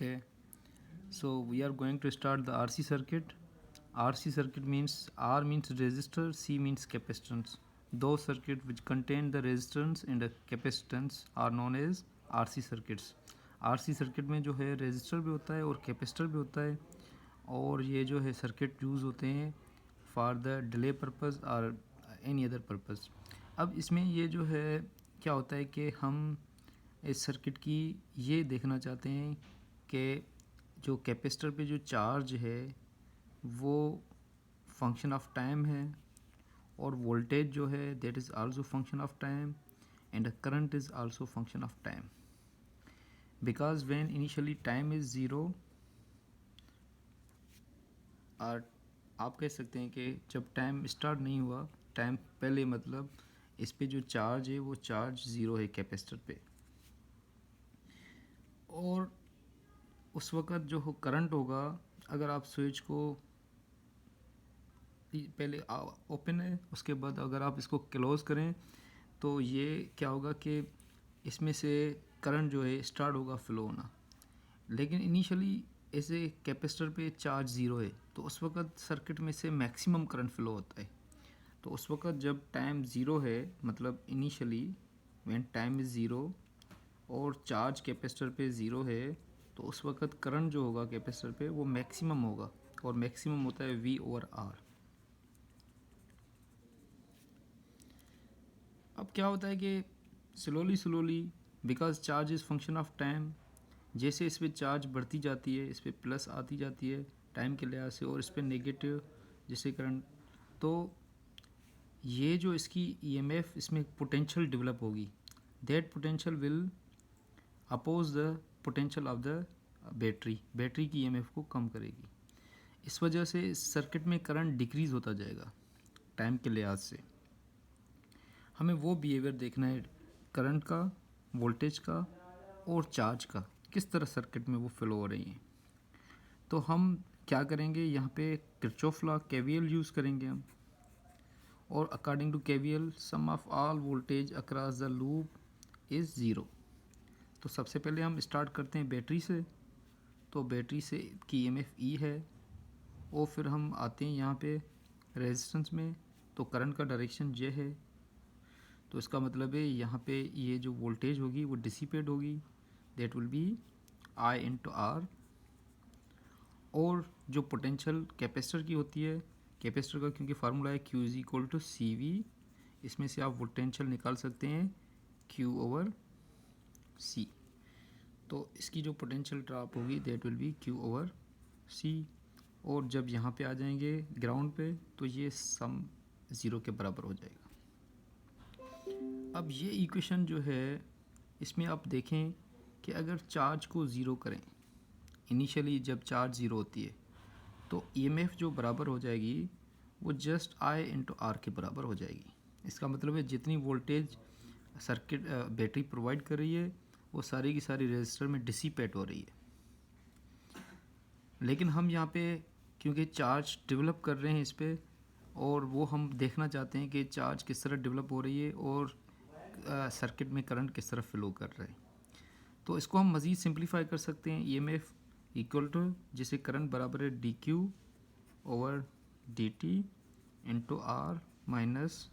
Okay, so we are going to start the RC circuit. RC circuit means R means resistor, C means capacitance. Those circuits which contain the resistance and the capacitance are known as RC circuits. RC circuit में जो है resistor भी होता है और capacitor भी होता है, और ये जो है सर्किट यूज़ होते हैं फॉर द डिले पर्पस और एनी अदर पर्पस. अब इसमें ये जो है क्या होता है कि हम इस सर्किट की ये देखना चाहते हैं कि जो कैपेसिटर पे जो चार्ज है वो फंक्शन ऑफ टाइम है, और वोल्टेज जो है that is also function of time, and current is also function of time. Because when initially time is zero, और आप कह सकते हैं कि जब टाइम स्टार्ट नहीं हुआ, टाइम पहले मतलब इस पे जो चार्ज है वो चार्ज ज़ीरो है कैपेसिटर पे, और उस वक़्त जो हो करंट होगा, अगर आप स्विच को पहले ओपन है उसके बाद अगर आप इसको क्लोज़ करें तो ये क्या होगा कि इसमें से करंट जो है स्टार्ट होगा फ्लो होना. लेकिन इनिशियली ऐसे कैपेसिटर पे चार्ज ज़ीरो है तो उस वक़्त सर्किट में से मैक्सिमम करंट फ्लो होता है. तो उस वक़्त जब टाइम ज़ीरो है, मतलब initially when time is zero और चार्ज कैपेसिटर पे ज़ीरो है, तो उस वक़्त करंट जो होगा कैपेसिटर पे वो मैक्सिमम होगा, और मैक्सिमम होता है V ओवर R. अब क्या होता है कि slowly because charge is function of time, जैसे इस पर चार्ज बढ़ती जाती है इस पर प्लस आती जाती है टाइम के लिहाज से, और इस पर नेगेटिव जैसे करंट, तो ये जो इसकी EMF इसमें पोटेंशियल डेवलप होगी, that potential will oppose the potential of the battery की EMF को कम करेगी. इस वजह से इस सर्किट में करंट डिक्रीज़ होता जाएगा टाइम के लिहाज से. हमें वो बिहेवियर देखना है करंट का, वोल्टेज का और चार्ज का, किस तरह सर्किट में वो फ्लो हो रही हैं. तो हम क्या करेंगे, यहाँ पे किरचॉफ लॉ KVL यूज़ करेंगे हम, और according to KVL sum of all voltage across the loop is zero. तो सबसे पहले हम स्टार्ट करते हैं बैटरी से, तो बैटरी से की EMF E है, और फिर हम आते हैं यहाँ पे रेजिस्टेंस में, तो करंट का डायरेक्शन J है, तो इसका मतलब है यहाँ पे ये जो वोल्टेज होगी वो डिसिपेट होगी, that will be I into R. और जो पोटेंशियल कैपेसिटर की होती है, कैपेसिटर का क्योंकि फार्मूला है Q is equal to CV, इसमें से आप पोटेंशियल निकाल सकते हैं Q ओवर C. तो इसकी जो पोटेंशियल ड्रॉप होगी that will be Q over C. और जब यहाँ पे आ जाएंगे ग्राउंड पे तो ये सम ज़ीरो के बराबर हो जाएगा. अब ये इक्वेशन जो है इसमें आप देखें कि अगर चार्ज को ज़ीरो करें, इनिशियली जब चार्ज ज़ीरो होती है तो EMF जो बराबर हो जाएगी वो जस्ट I इंटू R के बराबर हो जाएगी. इसका मतलब है जितनी वोल्टेज सर्किट बैटरी प्रोवाइड कर रही है वो सारी की सारी रेजिस्टर में डिसिपेट हो रही है. लेकिन हम यहाँ पे क्योंकि चार्ज डेवलप कर रहे हैं इस पर, और वो हम देखना चाहते हैं कि चार्ज किस तरह डेवलप हो रही है और सर्किट में करंट किस तरह फ्लो कर रहा है. तो इसको हम मज़ीद सिंप्लीफाई कर सकते हैं. EMF इक्वल टू जिसे करंट बराबर है DQ over DT into R minus,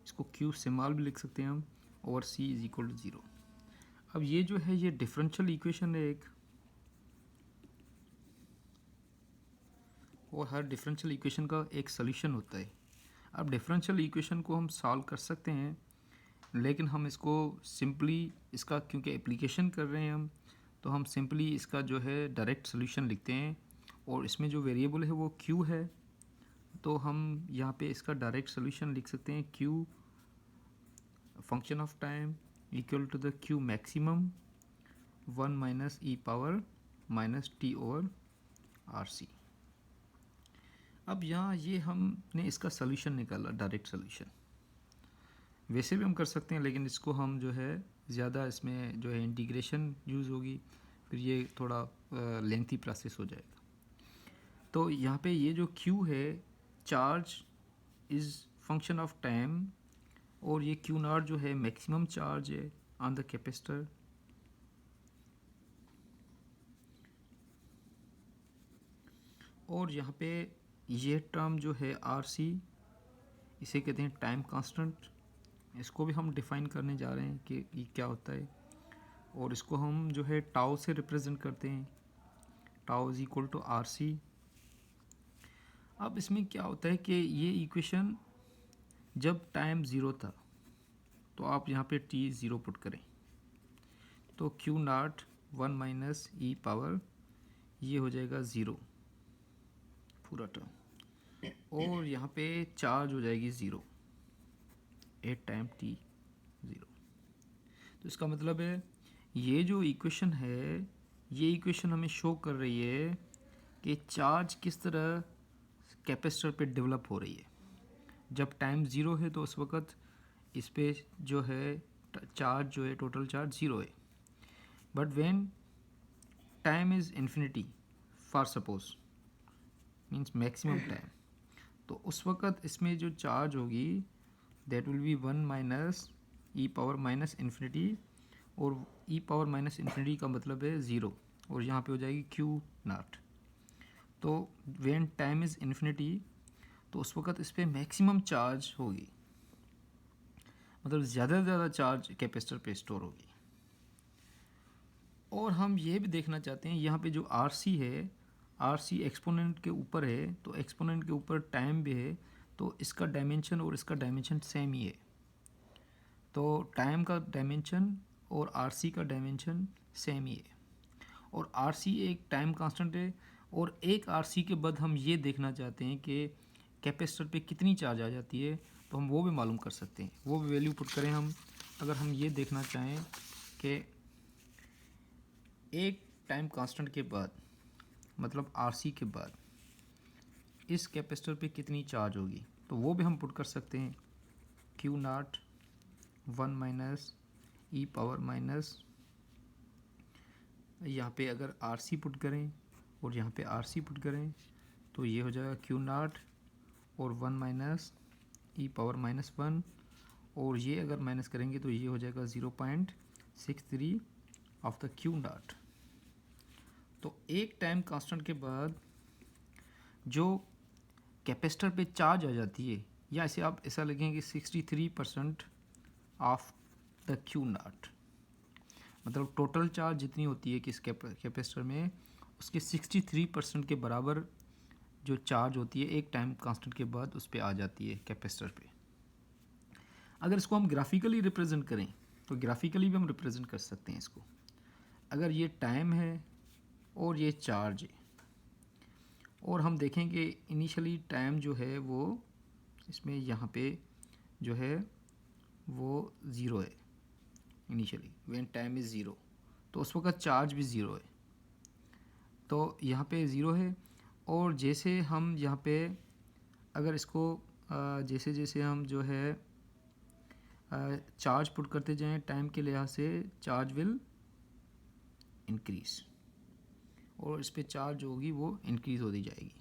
इसको Q स्मॉल भी लिख सकते हैं हम, over C is equal to zero. अब ये जो है ये डिफरेंशियल इक्वेशन है एक, और हर डिफरेंशियल इक्वेशन का एक सोल्यूशन होता है. अब डिफरेंशियल इक्वेशन को हम सॉल्व कर सकते हैं, लेकिन हम इसको सिंपली इसका क्योंकि एप्लीकेशन कर रहे हैं हम, तो हम सिंपली इसका जो है डायरेक्ट सोल्यूशन लिखते हैं, और इसमें जो वेरिएबल है वो Q है, तो हम यहाँ पे इसका डायरेक्ट सोल्यूशन लिख सकते हैं Q function of time equal to the Q maximum 1 minus E power minus T over RC. अब यहाँ ये हमने इसका सोल्यूशन निकाला, डायरेक्ट सोल्यूशन. वैसे भी हम कर सकते हैं, लेकिन इसको हम जो है ज़्यादा इसमें जो है इंटीग्रेशन यूज़ होगी, फिर ये थोड़ा लेंथी प्रोसेस हो जाएगा. तो यहाँ पे ये जो Q है, charge is function of time, और ये Q नॉट जो है मैक्सिमम चार्ज है ऑन द कैपेसिटर, और यहाँ पे ये टर्म जो है आर सी, इसे कहते हैं टाइम कांस्टेंट। इसको भी हम डिफ़ाइन करने जा रहे हैं कि ये क्या होता है, और इसको हम जो है टाउ से रिप्रेजेंट करते हैं, tau is equal to R C. अब इसमें क्या होता है कि ये इक्वेशन जब टाइम ज़ीरो था तो आप यहाँ पे टी ज़ीरो पुट करें तो क्यू नाट 1 माइनस ई पावर ये हो जाएगा ज़ीरो पूरा टर्म, और यहाँ पे चार्ज हो जाएगी zero at time T zero. तो इसका मतलब है ये जो इक्वेशन है, ये इक्वेशन हमें शो कर रही है कि चार्ज किस तरह कैपेसिटर पे डेवलप हो रही है। जब टाइम ज़ीरो है तो उस वक़्त इस पे जो है चार्ज जो है टोटल चार्ज ज़ीरो है, but when time is infinity for suppose means maximum time, तो उस वक़्त इसमें जो चार्ज होगी that will be 1 minus E power minus infinity, और ई पावर माइनस इन्फिनिटी का मतलब है ज़ीरो, और यहाँ पे हो जाएगी क्यू नाट। तो व्हेन टाइम इज़ इन्फिनिटी तो उस वक़्त इस पर मैक्सिमम चार्ज होगी, मतलब ज़्यादा से ज़्यादा चार्ज कैपेसिटर पे स्टोर होगी। और हम ये भी देखना चाहते हैं यहाँ पे जो आर सी है, आर सी एक्सपोनेंट के ऊपर है, तो एक्सपोनेंट के ऊपर टाइम भी है, तो इसका डायमेंशन और इसका डायमेंशन सेम ही है। तो टाइम का डायमेंशन और आर सी का डायमेंशन सेम ही है, और आर सी एक टाइम कांस्टेंट है, और एक आर सी के बाद हम ये देखना चाहते हैं कि कैपेसिटर पे कितनी चार्ज आ जाती है, तो हम वो भी मालूम कर सकते हैं। वो भी वैल्यू पुट करें हम, अगर हम ये देखना चाहें कि एक टाइम कांस्टेंट के बाद मतलब आर सी के बाद इस कैपेसिटर पे कितनी चार्ज होगी, तो वो भी हम पुट कर सकते हैं। क्यू नाट 1 माइनस ई पावर माइनस, यहाँ पे अगर आर सी पुट करें और यहाँ पे आर सी पुट करें तो ये हो जाएगा क्यू नाट और 1 माइनस ई पावर माइनस 1, और ये अगर माइनस करेंगे तो ये हो जाएगा 0.63 ऑफ द क्यू नाट। तो एक टाइम कांस्टेंट के बाद जो कैपेसिटर पे चार्ज आ जाती है, या ऐसे आप ऐसा लिखेंगे 63% ऑफ द क्यू नाट, मतलब टोटल चार्ज जितनी होती है किस कैपेसिटर में, उसके 63% के बराबर जो चार्ज होती है एक टाइम कांस्टेंट के बाद उस पर आ जाती है कैपेसिटर पे। अगर इसको हम ग्राफिकली रिप्रेजेंट करें तो ग्राफिकली भी हम रिप्रेजेंट कर सकते हैं इसको। अगर ये टाइम है और ये चार्ज है, और हम देखेंगे इनिशियली टाइम जो है वो इसमें यहाँ पे जो है वो ज़ीरो है initially, when time is zero, तो उस वक्त चार्ज भी ज़ीरो है, तो यहाँ पे ज़ीरो है। और जैसे हम यहाँ पे अगर इसको जैसे जैसे हम जो है चार्ज पुट करते जाएं टाइम के लिहाज से चार्ज विल इंक्रीज़, और इस पे चार्ज होगी वो इंक्रीज़ होती जाएगी।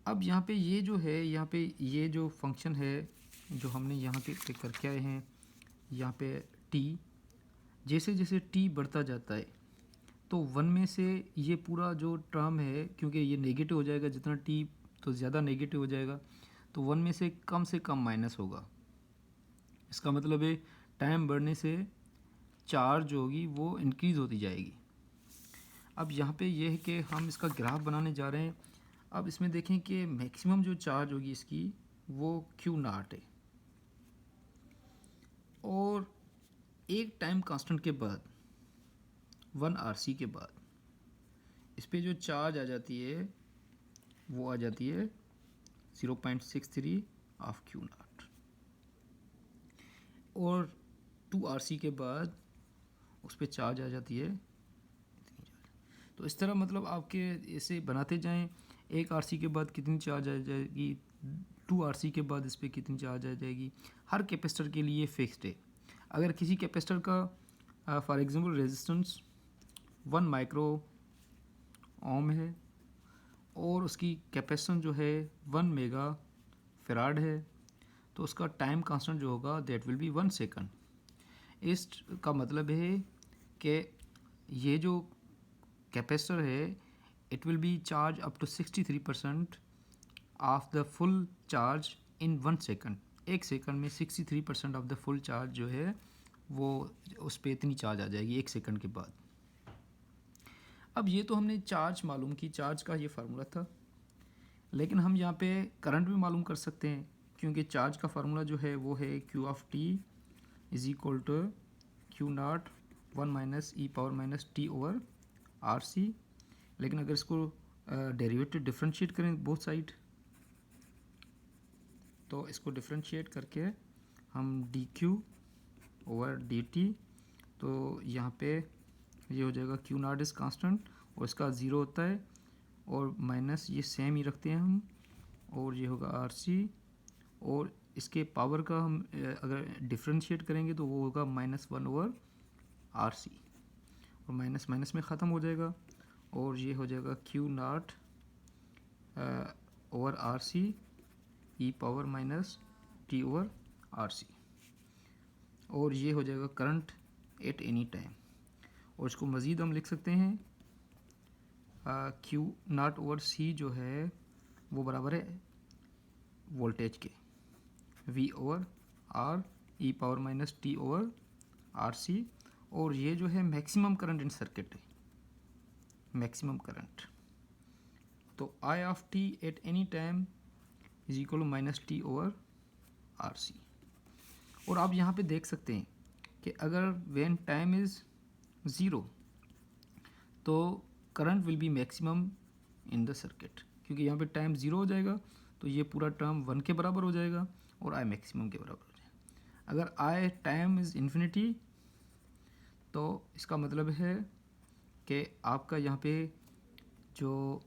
अब यहाँ पे ये जो है, यहाँ पे ये जो फंक्शन है जो हमने यहाँ पे करके आए हैं, यहाँ पे टी, जैसे जैसे टी बढ़ता जाता है तो वन में से ये पूरा जो टर्म है, क्योंकि ये नेगेटिव हो जाएगा जितना टी तो ज़्यादा नेगेटिव हो जाएगा, तो वन में से कम माइनस होगा। इसका मतलब है टाइम बढ़ने से चार्ज जो होगी वो इंक्रीज़ होती जाएगी। अब यहाँ पे ये है कि हम इसका ग्राफ बनाने जा रहे हैं। अब इसमें देखें कि मैक्सिमम जो चार्ज होगी इसकी वो क्यू नाट है, और एक टाइम कांस्टेंट के बाद 1 आर सी के बाद इस पे जो चार्ज आ जाती है वो आ जाती है 0.63 ऑफ क्यू नाट, और 2 आर सी के बाद उस पर चार्ज आ जाती है इतनी चार्ज। तो इस तरह मतलब आपके ऐसे बनाते जाएं, एक आर सी के बाद कितनी चार्ज आ जाएगी, 2 आर सी के बाद इस पर कितनी चार्ज आ जाएगी। हर कैपेसिटर के लिए फिक्स्ड है। अगर किसी कैपेसिटर का for example resistance 1 micro ohm है और उसकी कैपेसिटेंस जो है 1 मेगा फैराड है, तो उसका टाइम कांस्टेंट जो होगा दैट विल बी 1 सेकंड। इसका मतलब है कि ये जो कैपेसिटर है it will be charged up to 63% of the full charge in 1 second. 1 second में 63% ऑफ द फुल चार्ज जो है वो उस पर इतनी चार्ज आ जाएगी 1 सेकंड के बाद। अब ये तो हमने चार्ज मालूम की, चार्ज का ये फार्मूला था, लेकिन हम यहाँ पे करंट भी मालूम कर सकते हैं, क्योंकि चार्ज का फार्मूला जो है वो है Q of T is equal to Q naught 1 minus E power minus T over R C. लेकिन अगर इसको डेरिवेटिव डिफरेंशिएट करें बोथ साइड, तो इसको डिफरेंशिएट करके हम D Q over D T, तो यहाँ पे ये हो जाएगा Q नॉट इज़ कांस्टेंट और इसका ज़ीरो होता है, और माइनस ये सेम ही रखते हैं हम, और ये होगा आर सी, और इसके पावर का हम अगर डिफरेंशिएट करेंगे तो वो होगा -1 ओवर आर सी, और माइनस माइनस में ख़त्म हो जाएगा, और ये हो जाएगा Q naught over R C E power minus T over R C, और ये हो जाएगा करंट एट एनी टाइम। और इसको मज़ीद हम लिख सकते हैं Q नॉट ओवर C जो है वो बराबर है वोल्टेज के V over R e power minus T over R C, और ये जो है मैक्सिमम करंट इन सर्किट है, मैक्सिमम करंट। तो I of t at any time is equal to minus T over R C. और आप यहाँ पे देख सकते हैं कि अगर व्हेन टाइम इज़ ज़ीरो तो current will be maximum in the circuit, क्योंकि यहाँ पे टाइम ज़ीरो हो जाएगा तो ये पूरा टर्म 1 के बराबर हो जाएगा और आई मैक्सिमम के बराबर हो जाएगा। अगर आई टाइम इज़ इन्फिनिटी तो इसका मतलब है कि आपका यहाँ पे जो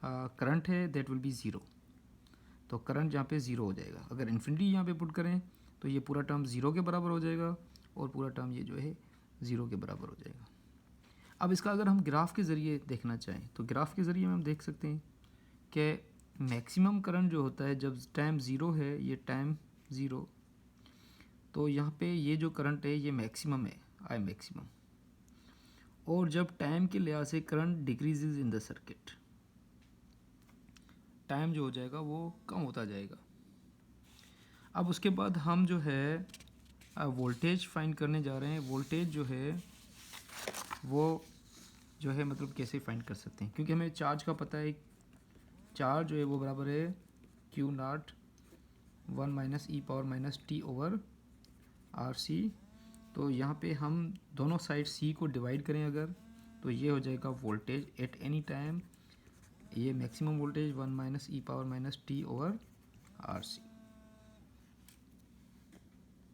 करंट है दैट विल बी ज़ीरो, तो करंट यहाँ पे ज़ीरो हो जाएगा। अगर इन्फिनिटी यहाँ पे पुट करें तो ये पूरा टर्म ज़ीरो के बराबर हो जाएगा और पूरा टर्म ये जो है ज़ीरो के बराबर हो जाएगा। अब इसका अगर हम ग्राफ के ज़रिए देखना चाहें तो ग्राफ के ज़रिए में हम देख सकते हैं कि मैक्सिमम करंट जो होता है जब टाइम ज़ीरो है, ये टाइम ज़ीरो, तो यहाँ पे ये जो करंट है ये मैक्सिमम है, आई मैक्सिमम, और जब टाइम के लिहाज से current decreases in the circuit, time जो हो जाएगा वो कम होता जाएगा। अब उसके बाद हम जो है वोल्टेज फाइंड करने जा रहे हैं। वोल्टेज जो है वो जो है मतलब कैसे फाइंड कर सकते हैं, क्योंकि हमें चार्ज का पता है, चार्ज जो है वो बराबर है Q नॉट 1 माइनस ई power minus T over R C. तो यहाँ पे हम दोनों साइड C को डिवाइड करें अगर, तो ये हो जाएगा वोल्टेज एट एनी टाइम, ये मैक्सिमम वोल्टेज 1 माइनस ई power minus T over R सी।